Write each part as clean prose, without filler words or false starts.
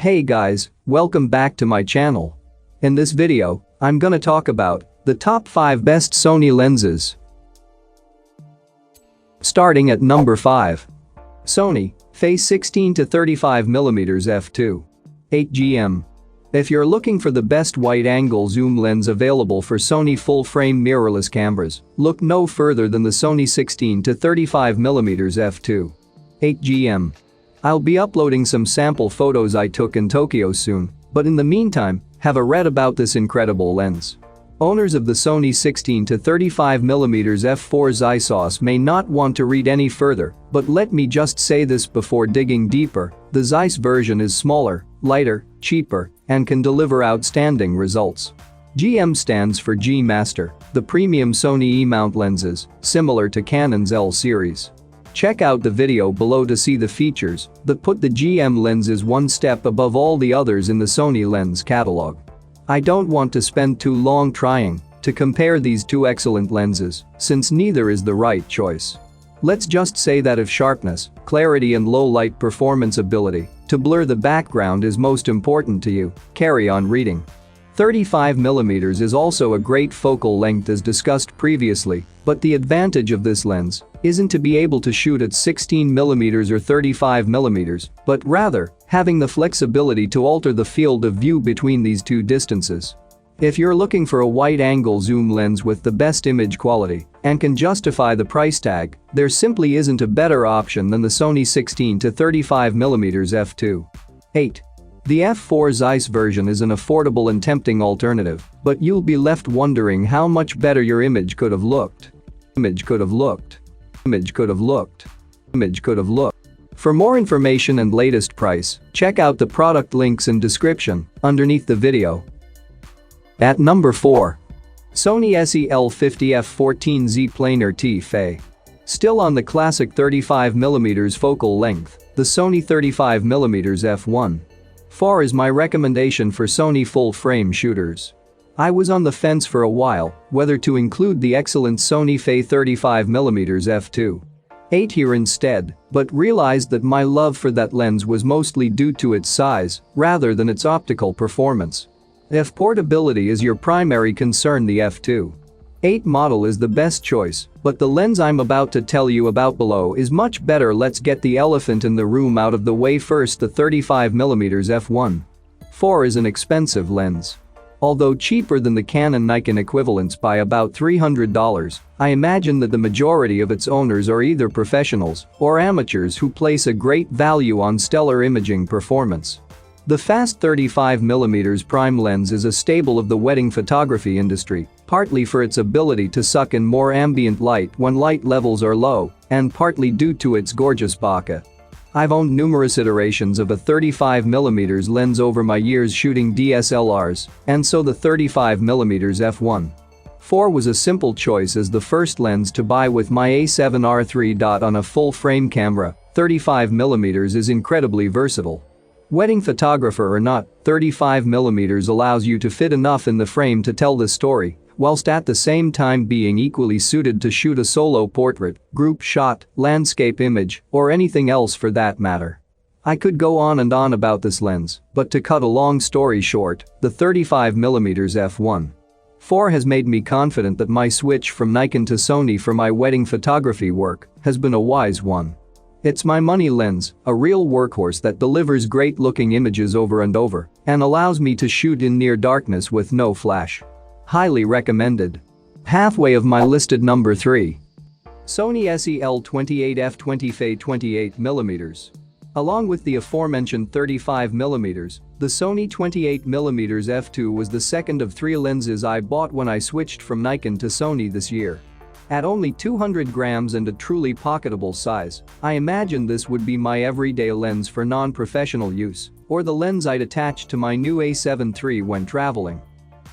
Hey guys, welcome back to my channel. In this video, I'm gonna talk about the top 5 best Sony lenses. Starting at number 5. Sony FE 16 to 35mm f2. 8GM. If you're looking for the best wide-angle zoom lens available for Sony full-frame mirrorless cameras, look no further than the Sony 16 to 35mm f2. 8GM. I'll be uploading some sample photos I took in Tokyo soon, but in the meantime, have a read about this incredible lens. Owners of the Sony 16 to 35mm f4 Zeiss may not want to read any further, but let me just say this before digging deeper: the Zeiss version is smaller, lighter, cheaper, and can deliver outstanding results. GM stands for G Master, the premium Sony E-mount lenses, similar to Canon's L series. Check out the video below to see the features that put the GM lenses one step above all the others in the Sony lens catalog. I don't want to spend too long trying to compare these two excellent lenses, since neither is the right choice. Let's just say that if sharpness, clarity and low light performance ability to blur the background is most important to you, carry on reading. 35mm is also a great focal length as discussed previously, but the advantage of this lens isn't to be able to shoot at 16mm or 35mm, but rather having the flexibility to alter the field of view between these two distances. If you're looking for a wide-angle zoom lens with the best image quality and can justify the price tag, there simply isn't a better option than the Sony 16 to 35mm f2. 8. The f4 Zeiss version is an affordable and tempting alternative, but you'll be left wondering how much better your image could have looked. Image could have looked. Image could have looked. Image could have looked. For more information and latest price, check out the product links in description underneath the video. At number 4. Sony SE-L50 f14Z Planar T-FE. Still on the classic 35mm focal length, the Sony 35mm f1. 4 is my recommendation for Sony full-frame shooters. I was on the fence for a while whether to include the excellent Sony FE 35mm f2. 8 here instead, but realized that my love for that lens was mostly due to its size rather than its optical performance. If portability is your primary concern, the f2. 8 model is the best choice, but the lens I'm about to tell you about below is much better. Let's get the elephant in the room out of the way first. The 35mm f1. 4 is an expensive lens. Although cheaper than the Canon Nikon equivalents by about $300, I imagine that the majority of its owners are either professionals or amateurs who place a great value on stellar imaging performance. The fast 35mm prime lens is a staple of the wedding photography industry, partly for its ability to suck in more ambient light when light levels are low, and partly due to its gorgeous bokeh. I've owned numerous iterations of a 35mm lens over my years shooting DSLRs, and so the 35mm f1. 4 was a simple choice as the first lens to buy with my A7R III. On a full-frame camera, 35mm is incredibly versatile. Wedding photographer or not, 35mm allows you to fit enough in the frame to tell the story, whilst at the same time being equally suited to shoot a solo portrait, group shot, landscape image, or anything else for that matter. I could go on and on about this lens, but to cut a long story short, the 35mm f1. 4 has made me confident that my switch from Nikon to Sony for my wedding photography work has been a wise one. It's my money lens, a real workhorse that delivers great-looking images over and over and allows me to shoot in near darkness with no flash. Highly recommended. Halfway of my listed number 3. Sony SE-L28 f20 FE 28mm. Along with the aforementioned 35mm, the Sony 28mm f2 was the second of 3 lenses I bought when I switched from Nikon to Sony this year. At only 200 grams and a truly pocketable size, I imagined this would be my everyday lens for non-professional use, or the lens I'd attach to my new A7 III when traveling.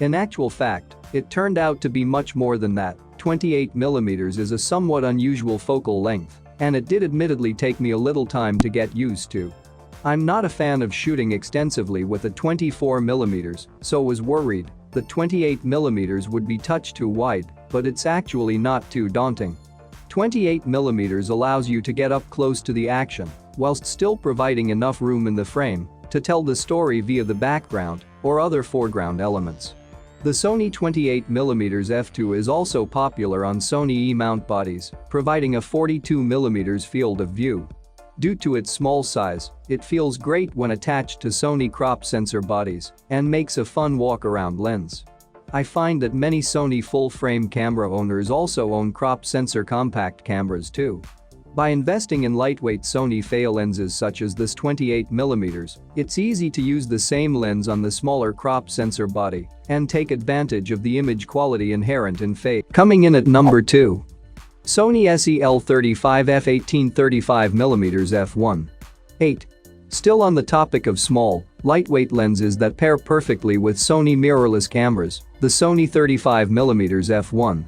In actual fact, it turned out to be much more than that. 28mm is a somewhat unusual focal length, and it did admittedly take me a little time to get used to. I'm not a fan of shooting extensively with a 24mm, so was worried that 28mm would be touch too wide, but it's actually not too daunting. 28mm allows you to get up close to the action whilst still providing enough room in the frame to tell the story via the background or other foreground elements. The Sony 28mm f2 is also popular on Sony E-mount bodies, providing a 42mm field of view. Due to its small size, it feels great when attached to Sony crop sensor bodies and makes a fun walk-around lens. I find that many Sony full-frame camera owners also own crop sensor compact cameras too. By investing in lightweight Sony FE lenses such as this 28mm, it's easy to use the same lens on the smaller crop sensor body and take advantage of the image quality inherent in FE. Coming in at number 2. Sony SE-L35 f18-35mm f1. 8. Still on the topic of small, lightweight lenses that pair perfectly with Sony mirrorless cameras, the Sony 35mm f1.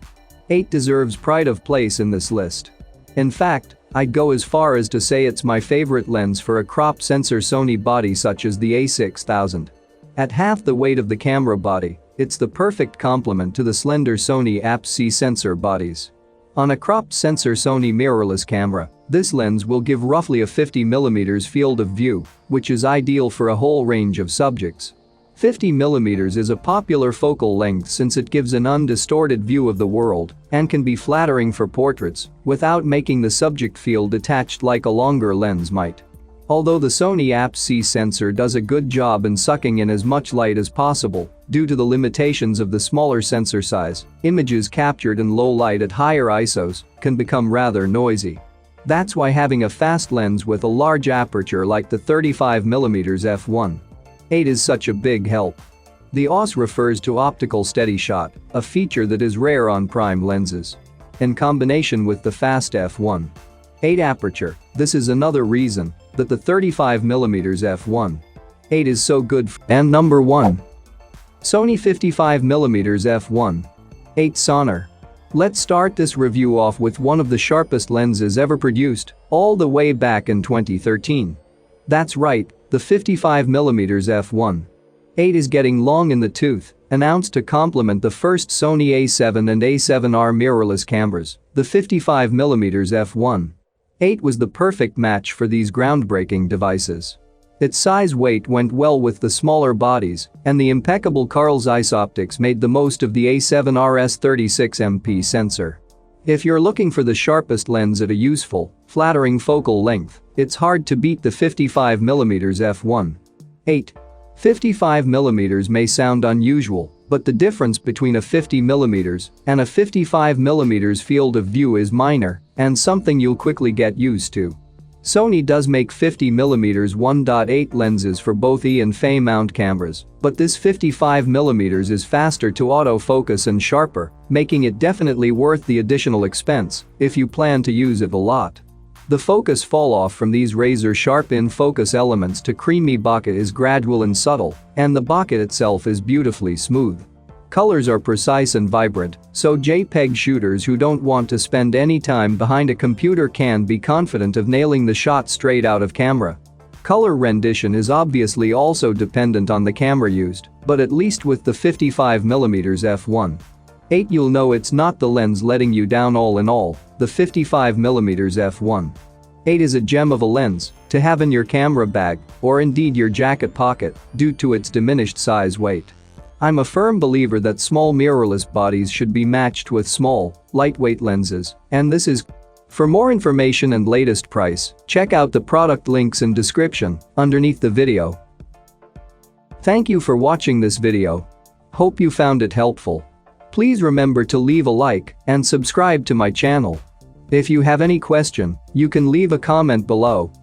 8 deserves pride of place in this list. In fact, I'd go as far as to say it's my favorite lens for a crop sensor Sony body such as the A6000. At half the weight of the camera body, it's the perfect complement to the slender Sony APS-C sensor bodies. On a cropped sensor Sony mirrorless camera, this lens will give roughly a 50mm field of view, which is ideal for a whole range of subjects. 50mm is a popular focal length since it gives an undistorted view of the world and can be flattering for portraits without making the subject feel detached like a longer lens might. Although the Sony APS-C sensor does a good job in sucking in as much light as possible, due to the limitations of the smaller sensor size, images captured in low light at higher ISOs can become rather noisy. That's why having a fast lens with a large aperture like the 35mm f1. 8 is such a big help. The OS refers to optical steady shot, a feature that is rare on prime lenses. In combination with the fast f1. 8 aperture, this is another reason that the 35mm f1. 8 is so good. And number 1. Sony 55mm f1. 8 Sonnar. Let's start this review off with one of the sharpest lenses ever produced, all the way back in 2013. That's right, the 55mm f1. 8 is getting long in the tooth, announced to complement the first Sony A7 and A7R mirrorless cameras, the 55mm f1. 8 was the perfect match for these groundbreaking devices. Its size-weight went well with the smaller bodies, and the impeccable Carl Zeiss optics made the most of the A7R's 36MP sensor. If you're looking for the sharpest lens at a useful, flattering focal length, it's hard to beat the 55mm f1. 8. 55mm may sound unusual, but the difference between a 50mm and a 55mm field of view is minor and something you'll quickly get used to. Sony does make 50mm 1.8 lenses for both E and FE mount cameras, but this 55mm is faster to autofocus and sharper, making it definitely worth the additional expense if you plan to use it a lot. The focus fall-off from these razor-sharp in-focus elements to creamy bokeh is gradual and subtle, and the bokeh itself is beautifully smooth. Colors are precise and vibrant, so JPEG shooters who don't want to spend any time behind a computer can be confident of nailing the shot straight out of camera. Color rendition is obviously also dependent on the camera used, but at least with the 55mm f1. 8 you'll know it's not the lens letting you down. All in all, the 55mm f1. 8 is a gem of a lens to have in your camera bag or indeed your jacket pocket due to its diminished size weight. I'm a firm believer that small mirrorless bodies should be matched with small, lightweight lenses, and this is. For more information and latest price, check out the product links in description underneath the video. Thank you for watching this video. Hope you found it helpful. Please remember to leave a like and subscribe to my channel. If you have any question, you can leave a comment below